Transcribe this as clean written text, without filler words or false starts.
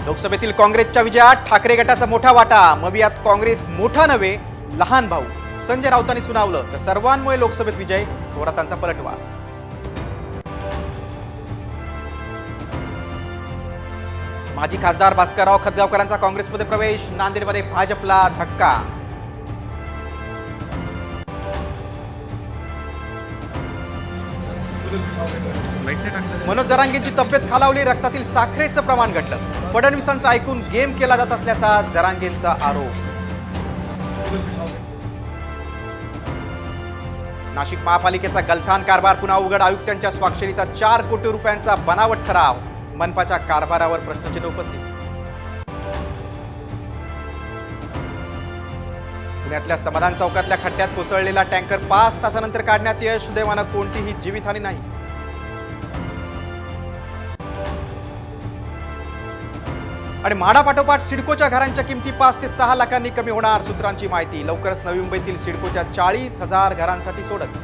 लोकसभेतील काँग्रेसच्या विजयात ठाकरे गटाचा मोठा वाटा। मवियात काँग्रेस मोठा नव्हे लहान भाऊ, संजय राऊतांनी सुनावलं। तर सर्वांमुळे लोकसभेत विजय, थोरातांचा पलटवार। माजी खासदार भास्करराव खतगावकरांचा काँग्रेसमध्ये प्रवेश, नांदेडमध्ये भाजपला धक्का। मनोज जरांगेंची तब्येत खालावली, रक्तातील साखरेचं प्रमाण घटलं। फडणवीसांचं ऐकून गेम केला जात असल्याचा जरांगेंचा आरोप। नाशिक महापालिकेचा गलथान कारभार पुन्हा उघड, आयुक्तांच्या स्वाक्षरीचा 4 कोटी रुपयांचा बनावट ठराव। मनपाच्या कारभारावर प्रश्नचिन्ह उपस्थित। पुण्यातल्या समाधान चौकातल्या खड्ड्यात कोसळलेला टँकर 5 तासानंतर काढण्यात यश, सुदैवानं कोणतीही जीवितहानी नाही। आणि म्हाडापाठोपाठ सिडकोच्या घरांच्या किमती 5 ते 6 लाखांनी कमी होणार, सूत्रांची माहिती। लवकरच नवी मुंबईतील सिडकोच्या 40,000 घरांसाठी सोडत।